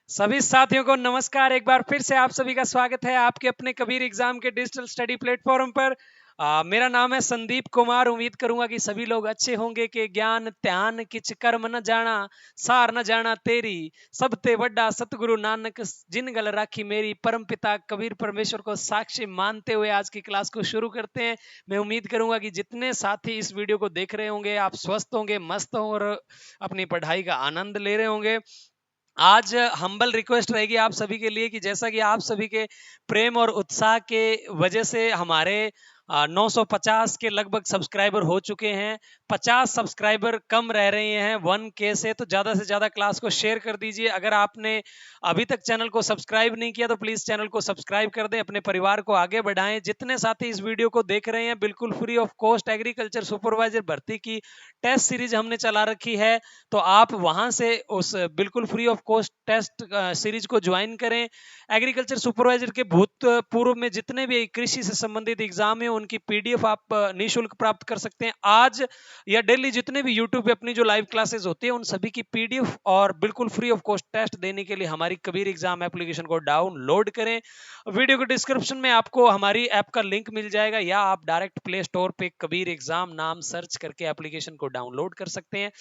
सभी साथियों को नमस्कार। एक बार फिर से आप सभी का स्वागत है आपके अपने कबीर एग्जाम के डिजिटल स्टडी प्लेटफॉर्म पर। मेरा नाम है संदीप कुमार। उम्मीद करूंगा कि सभी लोग अच्छे होंगे। कि ज्ञान ध्यान किच कर्म न जाना, सार न जाना तेरी, सब ते वड्डा सतगुरु नानक जिन गल राखी मेरी। परम पिता कबीर परमेश्वर को साक्षी मानते हुए आज की क्लास को शुरू करते हैं। मैं उम्मीद करूंगा कि जितने साथी इस वीडियो को देख रहे होंगे आप स्वस्थ होंगे, मस्त होंगे और अपनी पढ़ाई का आनंद ले रहे होंगे। आज हम्बल रिक्वेस्ट रहेगी आप सभी के लिए कि जैसा कि आप सभी के प्रेम और उत्साह के वजह से हमारे 950 के लगभग सब्सक्राइबर हो चुके हैं। 50 सब्सक्राइबर कम रह रहे हैं 1K से। तो ज़्यादा से ज़्यादा क्लास को शेयर कर दीजिए। अगर आपने अभी तक चैनल को सब्सक्राइब नहीं किया तो प्लीज़ चैनल को सब्सक्राइब कर दें, अपने परिवार को आगे बढ़ाएं। जितने साथी इस वीडियो को देख रहे हैं, बिल्कुल free of cost agriculture supervisor भर्ती की टेस्ट सीरीज हमने चला रखी है। तो आप वहां से उस बिल्कुल free of cost test series को ज्वाइन करें। एग्रीकल्चर सुपरवाइजर के भूतपूर्व में जितने भी कृषि से संबंधित एग्जाम है उनकी पीडीएफ आप निःशुल्क प्राप्त कर सकते हैं। आज या डेली जितने भी यूट्यूब पे अपनी जो लाइव क्लासेस होती है उन सभी की पीडीएफ और बिल्कुल फ्री ऑफ कॉस्ट टेस्ट देने के लिए हमारी कबीर एग्जाम एप्लीकेशन को डाउनलोड करें। वीडियो के डिस्क्रिप्शन में आपको हमारी ऐप का लिंक मिल जाएगा या आप डायरेक्ट प्ले स्टोर पे कबीर एग्जाम नाम सर्च करके एप्लीकेशन को डाउनलोड कर सकते हैं।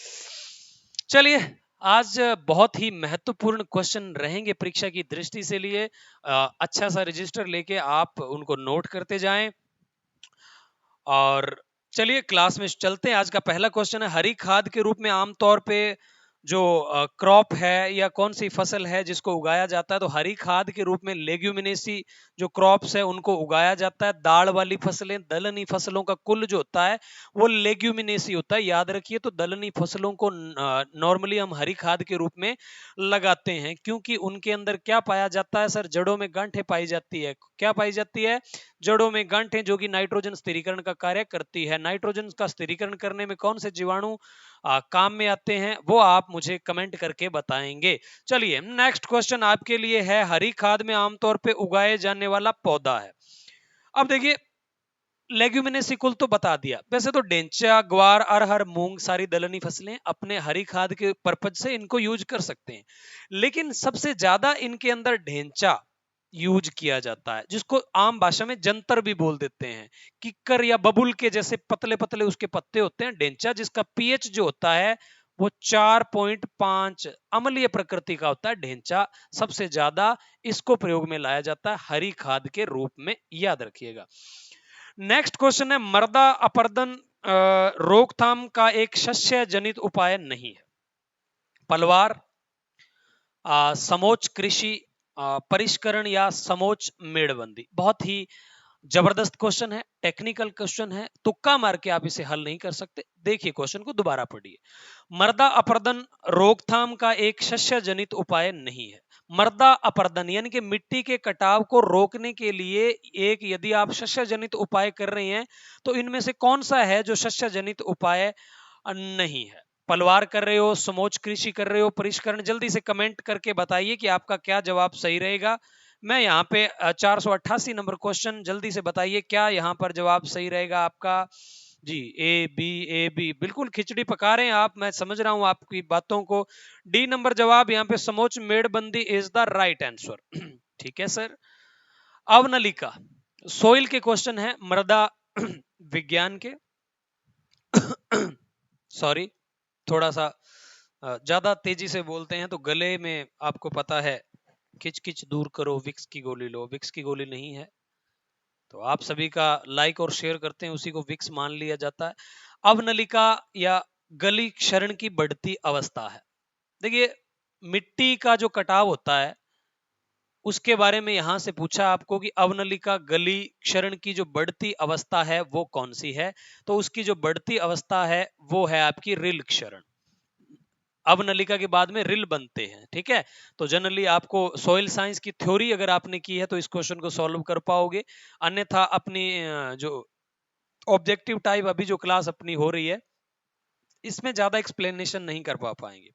चलिए, आज बहुत ही महत्वपूर्ण क्वेश्चन रहेंगे परीक्षा की दृष्टि से लिए। अच्छा सा रजिस्टर लेके आप उनको नोट करते जाएं। और चलिए क्लास में चलते हैं। आज का पहला क्वेश्चन है, हरी खाद के रूप में आमतौर पे जो क्रॉप है या कौन सी फसल है जिसको उगाया जाता है। तो हरी खाद के रूप में लेग्यूमिनेसी जो क्रॉप्स है उनको उगाया जाता है। दाल वाली फसलें, दलहनी फसलों का कुल जो होता है वो लेग्यूमिनेसी होता है, याद रखिए। तो दलहनी फसलों को नॉर्मली हम हरी खाद के रूप में लगाते हैं क्योंकि उनके अंदर क्या पाया जाता है सर? जड़ों में गांठें पाई जाती है। क्या पाई जाती है? जड़ों में गांठें, जो कि नाइट्रोजन स्थिरीकरण का कार्य करती है। नाइट्रोजन का स्थिरीकरण करने में कौन से जीवाणु काम में आते हैं वो आप मुझे कमेंट करके बताएंगे। चलिए नेक्स्ट क्वेश्चन आपके लिए है, हरी खाद में आमतौर पे उगाए जाने वाला पौधा है। अब देखिए, लेग्यूमिनेसी कुल तो बता दिया। वैसे तो डेंचा, ग्वार, अरहर, मूंग सारी दलहनी फसलें अपने हरी खाद के पर्पज से इनको यूज कर सकते हैं। लेकिन सबसे ज्यादा इनके अंदर ढेंचा यूज किया जाता है, जिसको आम भाषा में जंतर भी बोल देते हैं। किक्कर या बबुल के जैसे पतले पतले उसके पत्ते होते हैं। डेंचा जिसका पीएच जो होता है वो 4.5 अम्लीय प्रकृति का होता है। ढेंचा सबसे ज्यादा इसको प्रयोग में लाया जाता है हरी खाद के रूप में, याद रखिएगा। नेक्स्ट क्वेश्चन है, मृदा अपरदन रोकथाम का एक शस्य जनित उपाय नहीं है। पलवार, समोच्च कृषि परिष्करण या समोच्च मेड़बंदी। बहुत ही जबरदस्त क्वेश्चन है, टेक्निकल क्वेश्चन है। तुक्का मार के आप इसे हल नहीं कर सकते। देखिए क्वेश्चन को दोबारा पढ़िए। मृदा अपरदन रोकथाम का एक शस्य जनित उपाय नहीं है। मृदा अपरदन यानी कि मिट्टी के कटाव को रोकने के लिए एक यदि आप शस्य जनित उपाय कर रहे हैं तो इनमें से कौन सा है जो शस्य जनित उपाय नहीं है? पलवार कर रहे हो, समोच्च कृषि कर रहे हो, परिष्करण? जल्दी से कमेंट करके बताइए कि आपका क्या जवाब सही रहेगा। मैं यहाँ पे 488 नंबर क्वेश्चन, जल्दी से बताइए क्या यहाँ पर जवाब सही रहेगा आपका? जी, ए बी बिल्कुल खिचड़ी पका रहे हैं आप, मैं समझ रहा हूँ आपकी बातों को। डी नंबर जवाब यहाँ पे समोच्च मेड़बंदी इज द राइट आंसर। ठीक है सर। अवनलिका सोइल के क्वेश्चन है, मृदा विज्ञान के। सॉरी, थोड़ा सा ज्यादा तेजी से बोलते हैं तो गले में आपको पता है, किच किच दूर करो, विक्स की गोली लो। विक्स की गोली नहीं है, तो आप सभी का लाइक और शेयर करते हैं उसी को विक्स मान लिया जाता है। अवनलिका या गली क्षरण की बढ़ती अवस्था है। देखिए, मिट्टी का जो कटाव होता है उसके बारे में यहां से पूछा आपको कि अवनलिका गली क्षरण की जो बढ़ती अवस्था है वो कौन सी है। तो उसकी जो बढ़ती अवस्था है वो है आपकी रिल क्षरण। अवनलिका के बाद में रिल बनते हैं। ठीक है, तो जनरली आपको सॉइल साइंस की थ्योरी अगर आपने की है तो इस क्वेश्चन को सॉल्व कर पाओगे। अन्यथा अपनी जो ऑब्जेक्टिव टाइप अभी जो क्लास अपनी हो रही है इसमें ज्यादा एक्सप्लेनेशन नहीं कर पाएंगे।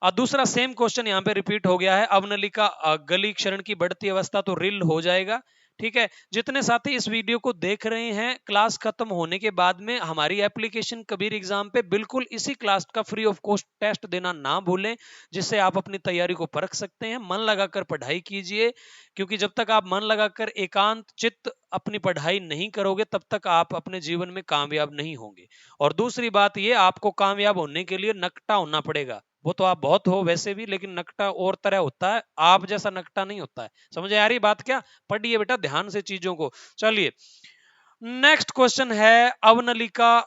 दूसरा सेम क्वेश्चन यहाँ पे रिपीट हो गया है। अवनलिका गली क्षरण की बढ़ती अवस्था तो रिल हो जाएगा। ठीक है। जितने साथी इस वीडियो को देख रहे हैं, क्लास खत्म होने के बाद में हमारी एप्लीकेशन कबीर एग्जाम पे बिल्कुल इसी क्लास का फ्री ऑफ कॉस्ट टेस्ट देना ना भूलें, जिससे आप अपनी तैयारी को परख सकते हैं। मन लगाकर पढ़ाई कीजिए, क्योंकि जब तक आप मन लगाकर एकांत चित्त अपनी पढ़ाई नहीं करोगे तब तक आप अपने जीवन में कामयाब नहीं होंगे। और दूसरी बात ये, आपको कामयाब होने के लिए नकटा होना पड़ेगा। वो तो आप बहुत हो वैसे भी, लेकिन नकटा और तरह होता है, आप जैसा नकटा नहीं होता है। समझ आ रही बात क्या? पढ़िए बेटा ध्यान से चीजों को। चलिए नेक्स्ट क्वेश्चन है, अवनलिका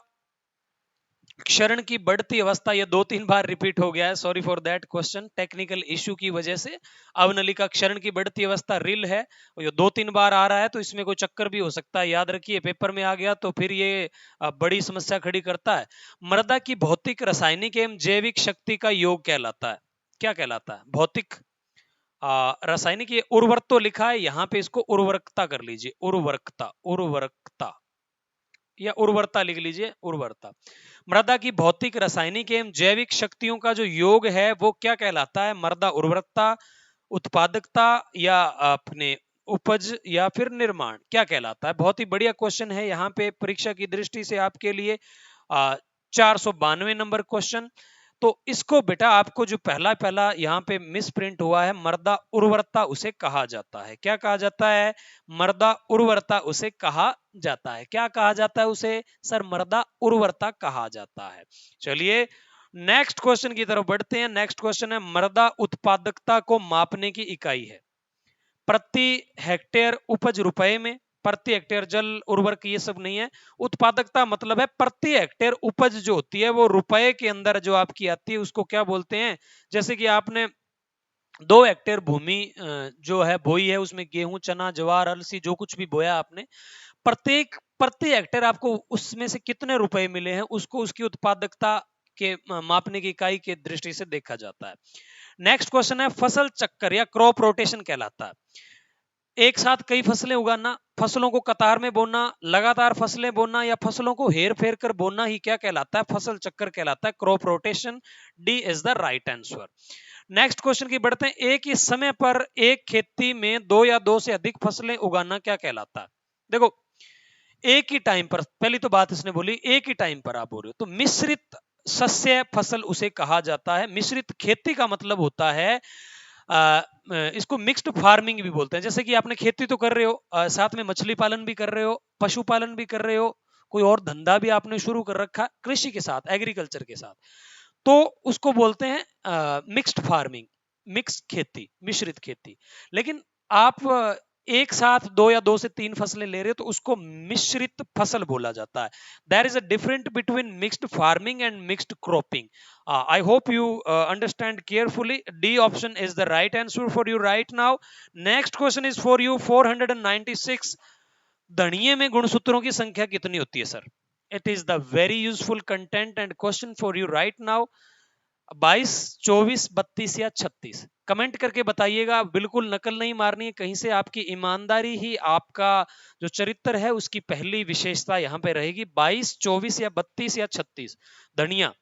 क्षरण की बढ़ती अवस्था। ये 2-3 बार रिपीट हो गया है, sorry for that question, technical issue की वजह से। अवनलिका क्षरण की बढ़ती अवस्था रिल है, ये 2-3 बार आ रहा है, तो इसमें कोई चक्कर भी हो सकता है, याद रखिए। पेपर में आ गया तो फिर ये बड़ी समस्या खड़ी करता है। मृदा की भौतिक, रासायनिक एवं जैविक शक्ति का योग कहलाता है। क्या कहलाता है? भौतिक, रासायनिक। ये उर्वरक तो लिखा है यहाँ पे, इसको उर्वरकता कर लीजिए, उर्वरकता, उर्वरकता या उर्वरता लिख लीजिए, उर्वरता। मृदा की भौतिक, रासायनिक एवं जैविक शक्तियों का जो योग है वो क्या कहलाता है? मृदा उर्वरकता, उत्पादकता, या अपने उपज, या फिर निर्माण, क्या कहलाता है? बहुत ही बढ़िया क्वेश्चन है यहाँ पे परीक्षा की दृष्टि से आपके लिए। 492 नंबर क्वेश्चन। तो इसको बेटा आपको जो पहला पहला यहाँ पे मिस प्रिंट हुआ है, मृदा उर्वरता उसे कहा जाता है। क्या कहा जाता है? मृदा उर्वरता उसे कहा जाता है। क्या कहा जाता है उसे? सर मृदा उर्वरता कहा जाता है। चलिए नेक्स्ट क्वेश्चन की तरफ बढ़ते हैं। नेक्स्ट क्वेश्चन है, मृदा उत्पादकता को मापने की इकाई है। प्रति हेक्टेयर उपज रुपए में, प्रति हेक्टेयर जल उर्वरक ये सब नहीं है। उत्पादकता मतलब है प्रति हेक्टेयर उपज जो होती है वो रुपए के अंदर जो आपकी आती है उसको क्या बोलते हैं? जैसे कि आपने 2 हेक्टेयर भूमि जो है बोई है, उसमें गेहूं, चना, ज्वार, अलसी जो कुछ भी बोया आपने, प्रत्येक प्रति हेक्टेयर आपको उसमें से कितने रुपए मिले हैं उसको उसकी उत्पादकता के मापने की इकाई के दृष्टि से देखा जाता है। नेक्स्ट क्वेश्चन है, फसल चक्कर या क्रॉप रोटेशन कहलाता है। एक साथ कई फसलें उगाना, फसलों को कतार में बोना, लगातार फसलें बोना, या फसलों को हेर फेर कर बोना ही क्या कहलाता है? फसल चक्कर कहलाता है, crop rotation. D is the right answer. Next question की बढ़ते हैं, एक ही समय पर एक खेती में 2 या 2 से अधिक फसलें उगाना क्या कहलाता है? देखो एक ही टाइम पर, पहली तो बात इसने बोली एक ही टाइम पर आप बोल रहे हो, तो मिश्रित सस्य फसल उसे कहा जाता है। मिश्रित खेती का मतलब होता है इसको मिक्स्ड फार्मिंग भी बोलते हैं। जैसे कि आपने खेती तो कर रहे हो, साथ में मछली पालन भी कर रहे हो, पशुपालन भी कर रहे हो, कोई और धंधा भी आपने शुरू कर रखा कृषि के साथ, एग्रीकल्चर के साथ, तो उसको बोलते हैं मिक्स्ड फार्मिंग, मिक्स खेती, मिश्रित खेती। लेकिन आप एक साथ 2 या 2 से 3 फसलें ले रहे हो तो उसको मिश्रित फसल बोला जाता है। There is a different between mixed farming and mixed cropping. I hope you understand carefully. D option is the right answer for you right now. Next question is for you 496। धनिये में गुणसूत्रों की संख्या कितनी होती है सर? It is the very useful content and question for you right now. 22, 24, 32 या 36? कमेंट करके बताइएगा, बिल्कुल नकल नहीं मारनी है कहीं से। आपकी ईमानदारी ही आपका जो चरित्र है उसकी पहली विशेषता यहाँ पे रहेगी। 22, 24 या 32 या 36? धनिया,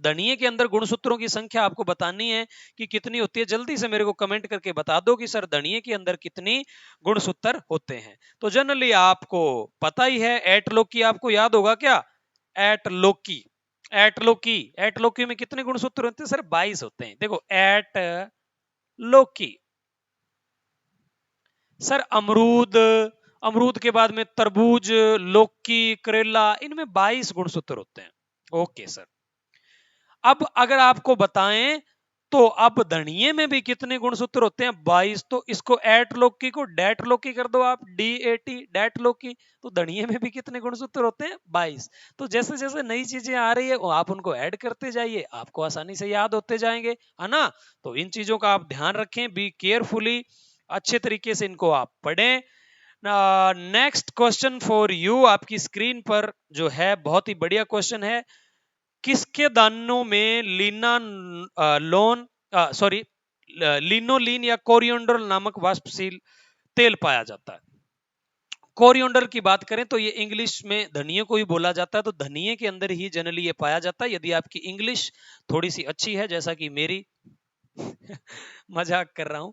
धनिये के अंदर गुणसूत्रों की संख्या आपको बतानी है कि कितनी होती है। जल्दी से मेरे को कमेंट करके बता दो कि सर धनिये के अंदर कितनी गुणसूत्र होते हैं। तो जनरली आपको पता ही है, एटलोकी आपको याद होगा क्या? एटलोकी, एटलोकी, एटलोकी में कितने गुणसूत्र होते हैं सर? 22 होते हैं। देखो एट लोकी। सर अमरूद, अमरूद के बाद में तरबूज, लौकी, करेला, इनमें 22 गुणसूत्र होते हैं। Okay sir. अब अगर आपको बताएं तो अब धनिये में भी कितने गुणसूत्र होते हैं? 22। तो इसको एट लोकी को डेट लोकी कर दो आप, DAT, डेट लोकी। तो धनिये में भी कितने गुणसूत्र होते हैं? 22। तो जैसे जैसे नई चीजें आ रही है आप उनको ऐड करते जाइए, आपको आसानी से याद होते जाएंगे, है ना? तो इन चीजों का आप ध्यान रखें, बी केयरफुली, अच्छे तरीके से इनको आप पढ़ें। नेक्स्ट क्वेश्चन फॉर यू, आपकी स्क्रीन पर जो है बहुत ही बढ़िया क्वेश्चन है। किसके दानों में लिनोलीन या कोरिएंडर नामक वाष्पशील तेल पाया जाता है? कोरिएंडर की बात करें तो ये इंग्लिश में धनिये को ही बोला जाता है, तो धनिये के अंदर ही जनरली ये पाया जाता है। यदि आपकी इंग्लिश थोड़ी सी अच्छी है जैसा कि मेरी मजाक कर रहा हूं,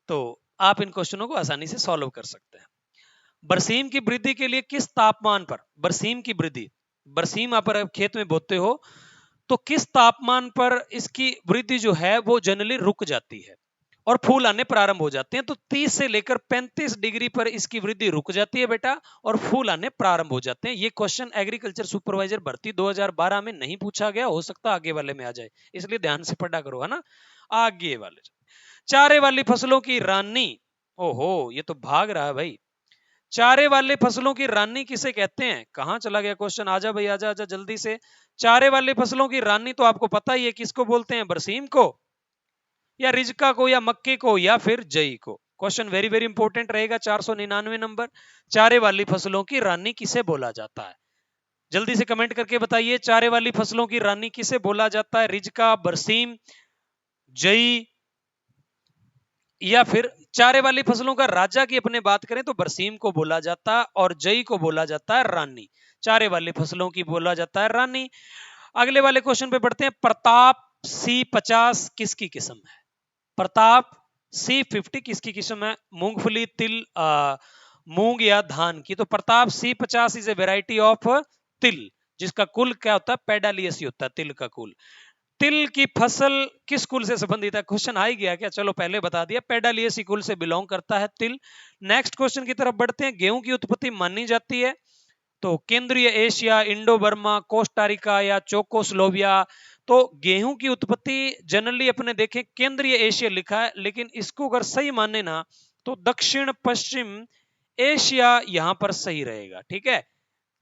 तो आप इन क्वेश्चनों को आसानी से सॉल्व कर सकते हैं। बरसीम की वृद्धि के लिए किस तापमान पर, बरसीम की वृद्धि, बरसीम आप खेत में बोते हो तो किस तापमान पर इसकी वृद्धि जो है वो जनरली रुक जाती है और फूल आने प्रारंभ हो जाते हैं? तो 30 से लेकर 35 डिग्री पर इसकी वृद्धि रुक जाती है बेटा और फूल आने प्रारंभ हो जाते हैं। ये क्वेश्चन एग्रीकल्चर सुपरवाइजर भर्ती 2012 में नहीं पूछा गया, हो सकता आगे वाले में आ जाए, इसलिए ध्यान से पढ़ा करो, है ना। आगे वाले, चारे वाली फसलों की रानी, ओहो ये तो भाग रहा है भाई। चारे वाले फसलों की रानी किसे कहते हैं? कहां चला गया क्वेश्चन, आजा भाई आजा आजा जल्दी से। चारे वाले फसलों की रानी तो आपको पता ही है किसको बोलते हैं, बरसीम को या रिजका को या मक्के को या फिर जई को। क्वेश्चन वेरी वेरी इंपॉर्टेंट रहेगा, 499 नंबर। चारे वाली फसलों की रानी किसे बोला जाता है? जल्दी से कमेंट करके बताइए, चारे वाली फसलों की रानी किसे बोला जाता है? रिजका, बरसीम, जई या फिर चारे वाली फसलों का राजा की अपने बात करें तो बरसीम को बोला जाता है और जई को बोला जाता है रानी। चारे वाली फसलों की बोला जाता है रानी। अगले वाले क्वेश्चन पे बढ़ते हैं। प्रताप C50 किसकी किस्म है? प्रताप C50 किसकी किस्म है? मूंगफली, तिल, मूंग या धान की? तो Pratap C50 is a variety of तिल, जिसका कुल क्या होता है? पेडालियसी होता है तिल का कुल। तिल की फसल किस कुल से संबंधित है? क्वेश्चन आ ही गया क्या, चलो पहले बता दिया, पेडालियसी कुल से बिलोंग करता है तिल। नेक्स्ट क्वेश्चन की तरफ बढ़ते हैं। गेहूं की उत्पत्ति मानी जाती है तो केंद्रीय एशिया, इंडो बर्मा, कोस्टारिका या चोकोस्लोविया? तो गेहूं की उत्पत्ति जनरली अपने देखें केंद्रीय एशिया लिखा है, लेकिन इसको अगर सही माने ना तो दक्षिण पश्चिम एशिया यहां पर सही रहेगा, ठीक है,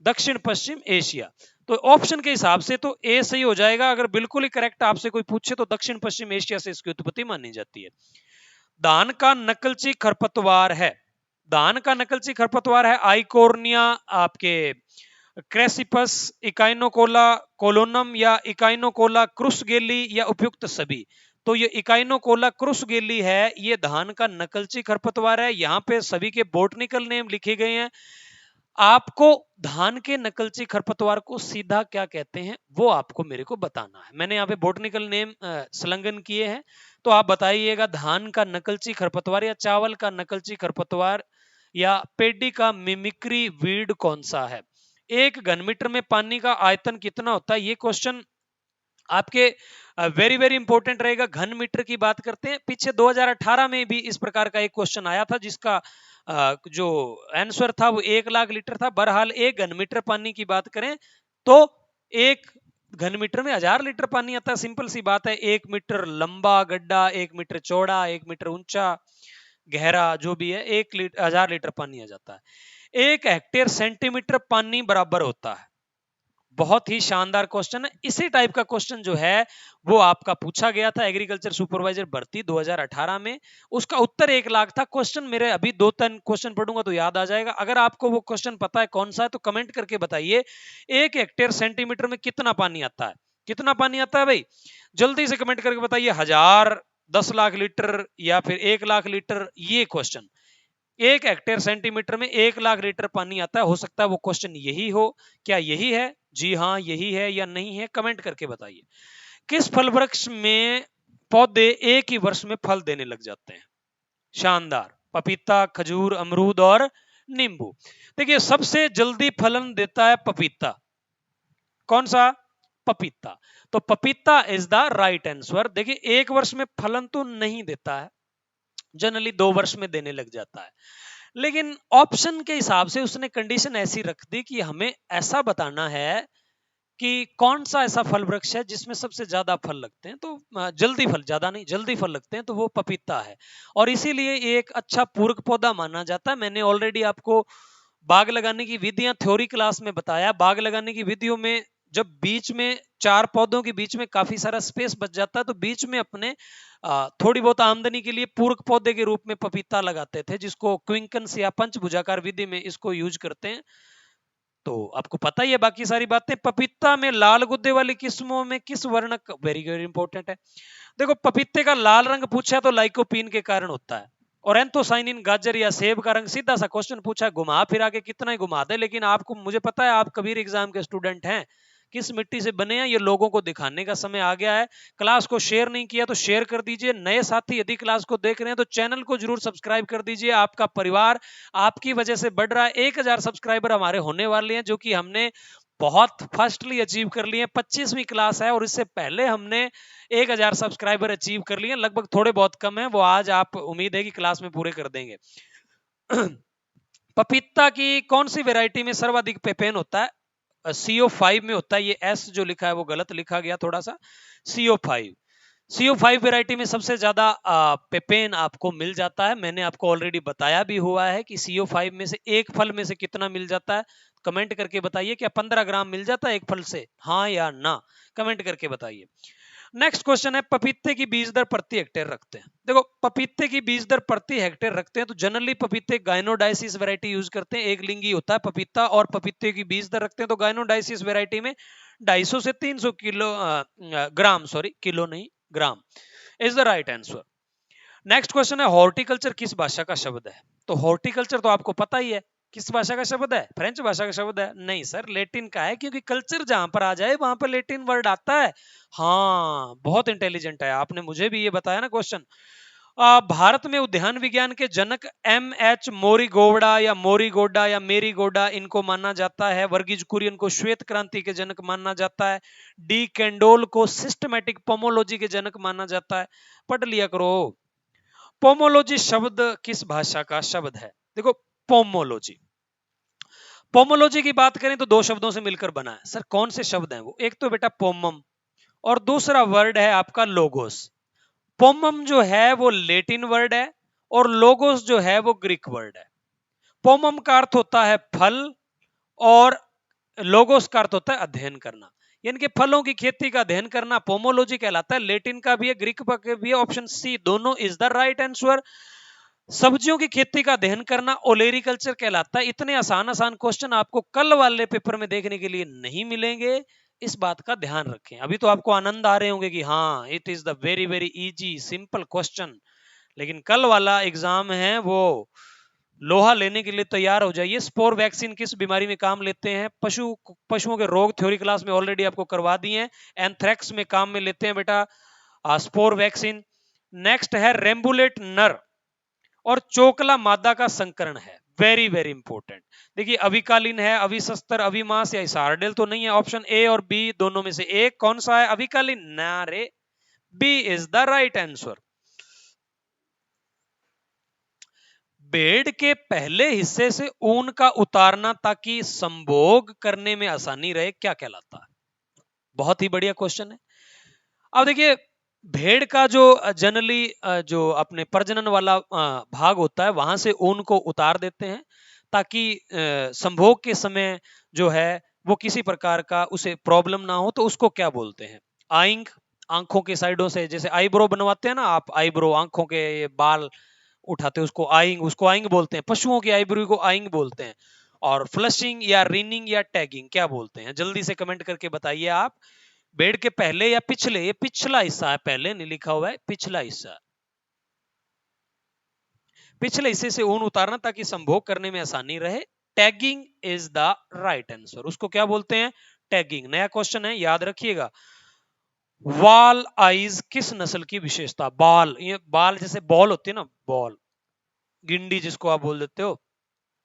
दक्षिण पश्चिम एशिया। तो ऑप्शन के हिसाब से तो ए सही हो जाएगा, अगर बिल्कुल ही करेक्ट आपसे कोई पूछे तो दक्षिण पश्चिम एशिया से इसकी उत्पत्ति मानी जाती है। धान का नकलची खरपतवार है, धान का नकलची खरपतवार है आइकोर्निया, आपके क्रेसिपस, इकाइनोकोला कोलोनम या इकाइनोकोला क्रुसगेली या उपयुक्त सभी? तो ये इकाइनोकोला क्रुसगेली है, ये धान का नकलची खरपतवार है। यहाँ पे सभी के बोटनिकल नेम लिखे गए हैं। आपको धान के नकलची खरपतवार को सीधा क्या कहते हैं वो आपको मेरे को बताना है। मैंने यहाँ पे बोटनिकल नेम संलग्न किए हैं, तो आप बताइएगा धान का नकलची खरपतवार या चावल का नकलची खरपतवार या पेडी का मिमिक्री वीड कौन सा है? एक घन मीटर में पानी का आयतन कितना होता है? ये क्वेश्चन आपके वेरी वेरी इंपॉर्टेंट रहेगा। घन मीटर की बात करते हैं, पीछे 2018 में भी इस प्रकार का एक क्वेश्चन आया था जिसका जो आंसर था वो 1 लाख लीटर था। बहरहाल एक घन मीटर पानी की बात करें तो एक घन मीटर में 1000 लीटर पानी आता है। सिंपल सी बात है, 1 मीटर लंबा गड्ढा, 1 मीटर चौड़ा, 1 मीटर ऊंचा गहरा जो भी है, 1000 लीटर पानी आ जाता है। 1 हेक्टेयर सेंटीमीटर पानी बराबर होता है। बहुत ही शानदार क्वेश्चन है। इसी टाइप का क्वेश्चन जो है वो आपका पूछा गया था एग्रीकल्चर सुपरवाइजर भर्ती 2018 में, उसका उत्तर 1 लाख था। क्वेश्चन मेरे अभी 2-3 क्वेश्चन पढ़ूंगा तो याद आ जाएगा। अगर आपको वो क्वेश्चन पता है कौन सा है तो कमेंट करके बताइए। 1 हेक्टेयर सेंटीमीटर में कितना पानी आता है? कितना पानी आता है भाई? जल्दी से कमेंट करके बताइए। 1000, 10 लाख लीटर या फिर 1 लाख लीटर? ये क्वेश्चन 1 हेक्टेयर सेंटीमीटर में 1 लाख लीटर पानी आता है, हो सकता है वो क्वेश्चन यही हो। क्या यही है? जी हाँ यही है या नहीं है, कमेंट करके बताइए। किस फल वृक्ष में पौधे एक ही वर्ष में फल देने लग जाते हैं? शानदार, पपीता, खजूर, अमरूद और नींबू। देखिए सबसे जल्दी फलन देता है पपीता। कौन सा? पपीता। तो पपीता इज द राइट आंसर। देखिए 1 वर्ष में फलन तो नहीं देता है, जनरली 2 वर्ष में देने लग जाता है, लेकिन ऑप्शन के हिसाब से उसने कंडीशन ऐसी रख दी कि हमें ऐसा बताना है कि कौन सा ऐसा फल वृक्ष है जिसमें सबसे ज्यादा फल लगते हैं, तो जल्दी फल, ज्यादा नहीं जल्दी फल लगते हैं, तो वो पपीता है। और इसीलिए ये एक अच्छा पूरक पौधा माना जाता है। मैंने ऑलरेडी आपको बाग लगाने की विधियां थ्योरी क्लास में बताया। बाग लगाने की विधियों में जब बीच में 4 पौधों के बीच में काफी सारा स्पेस बच जाता है तो बीच में अपने थोड़ी बहुत आमदनी के लिए पूरक पौधे के रूप में पपीता लगाते थे, जिसको क्विंकन्स या पंचभुजाकार विधि में इसको यूज करते हैं। तो आपको पता ही है बाकी सारी बातें। पपीता में लाल गुद्दे वाली किस्मों में किस वर्णक, वेरी वेरी इंपॉर्टेंट है। देखो पपीते का लाल रंग पूछा तो लाइकोपीन के कारण होता है, और एंथोसाइनिन गाजर या सेब का रंग, सीधा सा क्वेश्चन पूछा, घुमा फिरा के कितना ही घुमा दे, लेकिन आपको, मुझे पता है आप कबीर एग्जाम के स्टूडेंट हैं, किस मिट्टी से बने हैं, ये लोगों को दिखाने का समय आ गया है। क्लास को शेयर नहीं किया तो शेयर कर दीजिए। नए साथी यदि क्लास को देख रहे हैं तो चैनल को जरूर सब्सक्राइब कर दीजिए। आपका परिवार आपकी वजह से बढ़ रहा है। 1000 सब्सक्राइबर हमारे होने वाले हैं, जो कि हमने बहुत फास्टली अचीव कर लिए। 25वीं क्लास है और इससे पहले हमने 1000 सब्सक्राइबर अचीव कर लिए। लगभग थोड़े बहुत कम है, वो आज आप उम्मीद है कि क्लास में पूरे कर देंगे। पपीता की कौन सी वैरायटी में सर्वाधिक पेपेन होता है? CO5 में होता है। ये S जो लिखा है वो गलत लिखा गया थोड़ा सा। CO5 वैरायटी में सबसे ज्यादा पेपेन आपको मिल जाता है। मैंने आपको ऑलरेडी बताया भी हुआ है कि CO5 में से एक फल में से कितना मिल जाता है। कमेंट करके बताइए, क्या 15 ग्राम मिल जाता है एक फल से, हाँ या ना? कमेंट करके बताइए। नेक्स्ट क्वेश्चन है, पपीते की बीज दर प्रति हेक्टेयर रखते हैं। देखो, पपीते की बीज दर प्रति हेक्टेयर रखते हैं तो जनरली पपीते गाइनोडाइसिस वैरायटी यूज करते हैं। एक लिंगी होता है पपीता, और पपीते की बीज दर रखते हैं तो गाइनोडाइसिस वैरायटी में 250 से 300 किलो ग्राम, सॉरी किलो नहीं, gram is the right answer. Next question है, हॉर्टिकल्चर किस भाषा का शब्द है? तो हॉर्टिकल्चर तो आपको पता ही है किस भाषा का शब्द है। फ्रेंच भाषा का शब्द है? नहीं सर, लेटिन का है, क्योंकि कल्चर जहां पर आ जाए वहां पर लेटिन वर्ड आता है। हाँ, बहुत इंटेलिजेंट है, आपने मुझे भी ये बताया ना क्वेश्चन। भारत में उद्यान विज्ञान के जनक MH मोरीगोवड़ा या मोरीगोडा या मेरीगोडा इनको माना जाता है। वर्गीज कुरियन को श्वेत क्रांति के जनक माना जाता है। डी कैंडोल को सिस्टमैटिक पोमोलॉजी के जनक माना जाता है। पढ़ लिया करो। पोमोलॉजी शब्द किस भाषा का शब्द है? देखो, पोमोलॉजी पोमोलॉजी की बात करें तो दो शब्दों से मिलकर बना है। सर कौन से शब्द हैं वो? एक तो बेटा पोमम, और दूसरा वर्ड है आपका लोगोस। पोमम जो है वो लेटिन वर्ड है, और लोगोस जो है वो ग्रीक वर्ड है। पोमम का अर्थ होता है फल, और लोगोस का अर्थ होता है अध्ययन करना, यानी कि फलों की खेती का अध्ययन करना पोमोलॉजी कहलाता है। लेटिन का भी है, ग्रीक का भी है। ऑप्शन सी दोनों इज द राइट आंसर। सब्जियों की खेती का अध्ययन करना ओलेरिकल्चर कहलाता है। इतने आसान आसान क्वेश्चन आपको कल वाले पेपर में देखने के लिए नहीं मिलेंगे, इस बात का ध्यान रखें। अभी तो आपको आनंद आ रहे होंगे कि हाँ, it is the very very easy simple question, लेकिन कल वाला एग्जाम है वो लोहा लेने के लिए तैयार हो जाइए। स्पोर वैक्सीन किस बीमारी में काम लेते हैं? पशुओं के रोग थ्योरी क्लास में ऑलरेडी आपको करवा दिए हैं। एंथ्रेक्स में काम में लेते हैं बेटा स्पोर वैक्सीन। नेक्स्ट है रेम्बुलेट नर और चोकला मादा का संकरण है। Very very important. देखिए, अविकालीन है, अविशस्त्र, अविमास या इसारडेल तो नहीं है। ऑप्शन ए और बी दोनों में से एक कौन सा है? अविकालीन ना रे, B is the right answer. Bed के पहले हिस्से से ऊन का उतारना ताकि संभोग करने में आसानी रहे, क्या कहलाता है? बहुत ही बढ़िया क्वेश्चन है। अब देखिए, भेड़ का जो जनरली जो अपने प्रजनन वाला भाग होता है, वहां से ऊन को उतार देते हैं ताकि संभोग के समय जो है वो किसी प्रकार का उसे प्रॉब्लम ना हो। तो उसको क्या बोलते हैं? आइंग, आंखों के साइडों से जैसे आईब्रो बनवाते हैं ना आप, आईब्रो आंखों के ये बाल उठाते हैं, उसको आइंग बोलते हैं। पशुओं की आईब्रो को आइंग बोलते हैं। और फ्लशिंग या रिनिंग या टैगिंग क्या बोलते हैं? जल्दी से कमेंट करके बताइए आप। बेड के पहले या पिछले, ये पिछला हिस्सा है, पहले नहीं लिखा हुआ है, पिछला हिस्सा, पिछले हिस्से से ऊन उतारना ताकि संभोग करने में आसानी रहे। Tagging is the right answer. उसको क्या बोलते हैं? टैगिंग। नया क्वेश्चन है, याद रखिएगा। वाल आइज किस नस्ल की विशेषता? बाल, ये बाल जैसे बॉल होती है ना, बॉल, गिंडी जिसको आप बोल देते हो,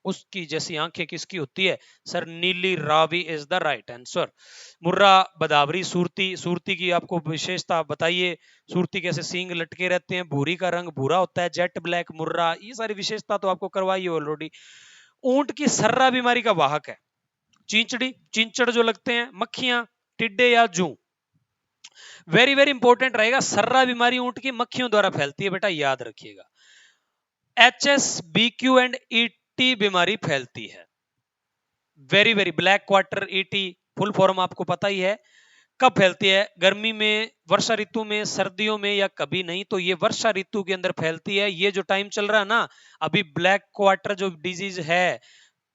उसकी जैसी आंखें किसकी होती है? Sir Nili Ravi is the right answer. Murrah, Bhadawari, Surti, Surti की आपको विशेषता बताइए। सूरती कैसे सींग लटके रहते हैं, भूरी का रंग भूरा होता है, जेट ब्लैक मुर्रा, ये सारी विशेषता तो आपको करवाई है ऑलरेडी। ऊंट की सर्रा बीमारी का वाहक है? चींचड़ी, चिंचड़ जो लगते हैं, मक्खियां, टिड्डे या जू? वेरी वेरी इंपॉर्टेंट रहेगा। सर्रा बीमारी ऊंट की मक्खियों द्वारा फैलती है बेटा, याद रखिएगा। HSBQ एंड ET बीमारी फैलती है। Very very, black quarter ET full form आपको पता ही है। कब फैलती है? गर्मी में, वर्षा ऋतु में, सर्दियों में, या कभी नहीं? तो ये वर्षा ऋतु के अंदर फैलती है। ये जो टाइम चल रहा है ना अभी, ब्लैक क्वार्टर जो डिजीज है,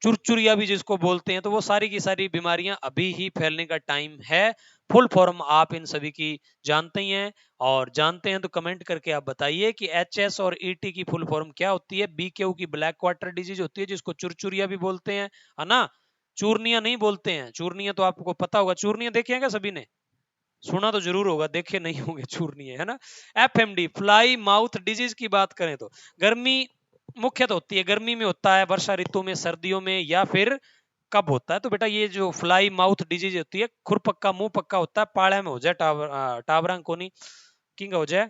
चुरचुरिया भी जिसको बोलते हैं, तो वो सारी की सारी बीमारियां अभी ही फैलने का टाइम है। फुल फॉर्म आप इन सभी की जानते ही हैं, और जानते हैं तो कमेंट करके आप बताइए कि HS और ET की फुल फॉर्म क्या होती है। BQ की ब्लैक क्वार्टर डिजीज होती है, जिसको चुरचुरिया भी बोलते हैं, है ना? चूर्नियां नहीं बोलते हैं, चूर्नियां तो आपको पता होगा, चूर्नियां देखे हैं क्या सभी ने? सुना तो जरूर होगा, देखे नहीं होंगे चूर्नियां, है ना। एफएमडी फ्लाई माउथ डिजीज की बात करें तो गर्मी मुख्य तो होती है, गर्मी में होता है, वर्षा ऋतु में, सर्दियों में, या फिर कब होता है? तो बेटा ये जो फ्लाई माउथ डिजीज होती है, खुर पक्का मुंह पक्का होता है, पाड़ा में हो जाए, टावरांग कोनी किंग हो जाए,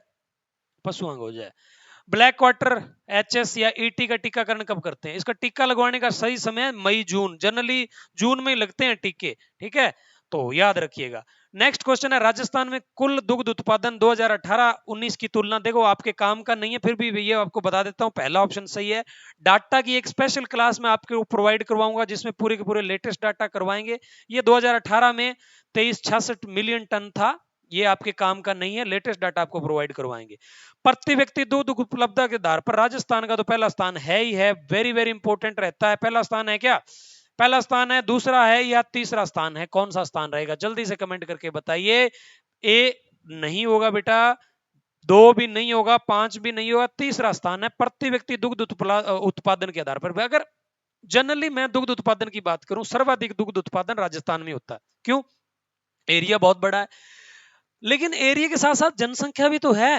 पशुअंग हो जाए। ब्लैक क्वार्टर एचएस या ईटी का टीकाकरण कब करते हैं? इसका टीका लगवाने का सही समय मई जून, जनरली जून में लगते हैं टीके, ठीक है, तो याद रखिएगा। नेक्स्ट क्वेश्चन है, राजस्थान में कुल दुग्ध उत्पादन 2018-19 की तुलना, देखो आपके काम का नहीं है फिर भी ये आपको बता देता हूं, पहला ऑप्शन सही है। डाटा की एक स्पेशल क्लास में आपको प्रोवाइड करवाऊंगा जिसमें पूरे के पूरे लेटेस्ट डाटा करवाएंगे। ये 2018 में 2366 मिलियन टन था, ये आपके काम का नहीं है, लेटेस्ट डाटा आपको प्रोवाइड करवाएंगे। प्रति व्यक्ति दूध उपलब्धता के आधार पर राजस्थान का तो पहला स्थान है ही है, वेरी वेरी इंपॉर्टेंट रहता है। पहला स्थान है क्या? पहला स्थान है, दूसरा है या तीसरा स्थान है? कौन सा स्थान रहेगा? जल्दी से कमेंट करके बताइए। ए नहीं होगा बेटा, 2 भी नहीं होगा, 5 भी नहीं होगा, तीसरा स्थान है प्रति व्यक्ति दुग्ध उत्पादन के आधार पर। अगर जनरली मैं दुग्ध उत्पादन की बात करूं, सर्वाधिक दुग्ध उत्पादन राजस्थान में होता है। क्यों? एरिया बहुत बड़ा है, लेकिन एरिया के साथ साथ जनसंख्या भी तो है।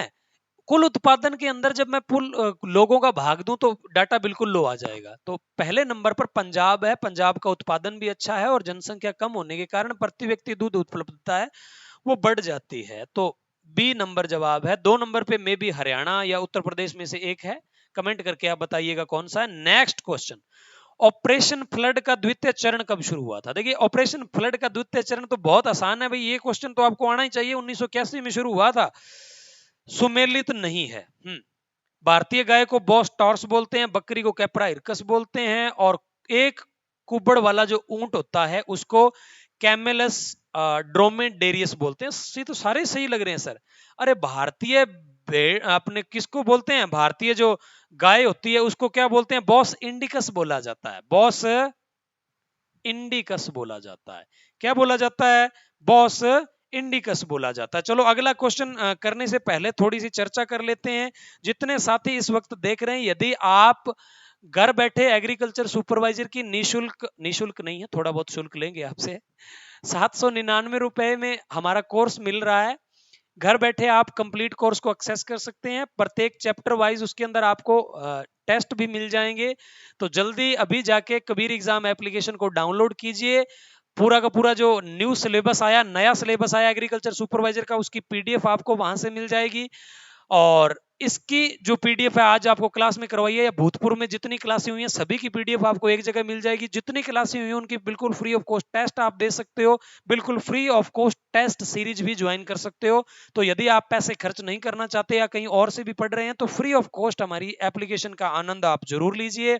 कुल उत्पादन के अंदर जब मैं कुल लोगों का भाग दूं तो डाटा बिल्कुल लो आ जाएगा। तो पहले नंबर पर पंजाब है, पंजाब का उत्पादन भी अच्छा है और जनसंख्या कम होने के कारण प्रति व्यक्ति दूध उपलब्धता है वो बढ़ जाती है। तो बी नंबर जवाब है। 2 नंबर पे मे बी हरियाणा या उत्तर प्रदेश में से एक है, कमेंट करके आप बताइएगा कौन सा है। नेक्स्ट क्वेश्चन, ऑपरेशन फ्लड का द्वितीय चरण कब शुरू हुआ था? देखिए ऑपरेशन फ्लड का द्वितीय चरण तो बहुत आसान है भाई, ये क्वेश्चन तो आपको आना ही चाहिए, 1981 में शुरू हुआ था। सुमेलित नहीं है। भारतीय गाय को बॉस टॉर्स बोलते हैं, बकरी को कैप्रा हिरकस बोलते हैं, और एक कुबड़ वाला जो ऊंट होता है उसको कैमेलस ड्रोमेडेरियस बोलते हैं। ये तो सारे सही लग रहे हैं सर। अरे भारतीय आपने किसको बोलते हैं? भारतीय जो गाय होती है उसको क्या बोलते हैं? बॉस इंडिकस बोला जाता है, बॉस इंडिकस बोला जाता है। क्या बोला जाता है? बॉस इंडिकस बोला जाता है। चलो अगला क्वेश्चन करने से पहले थोड़ी सी चर्चा कर लेते हैं। जितने साथी इस वक्त देख रहे हैं, यदि आप घर बैठे एग्रीकल्चर सुपरवाइजर की निशुल्क नहीं है, थोड़ा बहुत शुल्क लेंगे आपसे, 799 रुपए में हमारा कोर्स मिल रहा है। घर बैठे आप कंप्लीट कोर्स को एक्सेस कर सकते हैं, प्रत्येक चैप्टर वाइज उसके अंदर आपको टेस्ट भी मिल जाएंगे। तो जल्दी अभी जाके कबीर एग्जाम एप्लीकेशन को डाउनलोड कीजिए। पूरा का पूरा जो न्यू सिलेबस आया, नया सिलेबस आया एग्रीकल्चर सुपरवाइजर का, उसकी पीडीएफ आपको वहां से मिल जाएगी। और इसकी जो पीडीएफ है आज आपको क्लास में करवाई है या भूतपूर्व में जितनी क्लासें हुई हैं सभी की पीडीएफ आपको एक जगह मिल जाएगी। जितनी क्लासें हुई हैं उनकी बिल्कुल फ्री ऑफ कॉस्ट टेस्ट आप दे सकते हो, बिल्कुल free of cost test series भी ज्वाइन कर सकते हो। तो यदि आप पैसे खर्च नहीं करना चाहते या कहीं और से भी पढ़ रहे हैं तो फ्री ऑफ कॉस्ट हमारी एप्लीकेशन का आनंद आप जरूर लीजिए।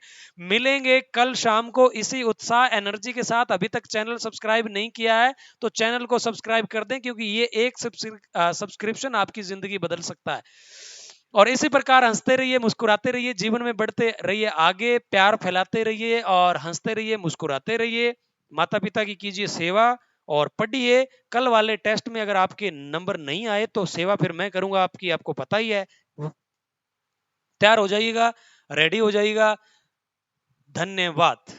मिलेंगे कल शाम को इसी उत्साह एनर्जी के साथ। अभी तक चैनल सब्सक्राइब नहीं किया है तो चैनल को सब्सक्राइब कर दें, क्योंकि ये एक सब्सक्रिप्शन आपकी जिंदगी बदल सकता है। और इसी प्रकार हंसते रहिए, मुस्कुराते रहिए, जीवन में बढ़ते रहिए आगे, प्यार फैलाते रहिए और हंसते रहिए, मुस्कुराते रहिए। माता पिता की कीजिए सेवा और पढ़िए। कल वाले टेस्ट में अगर आपके नंबर नहीं आए तो सेवा फिर मैं करूंगा आपकी, आपको पता ही है। तैयार हो जाइएगा, रेडी हो जाइएगा। धन्यवाद।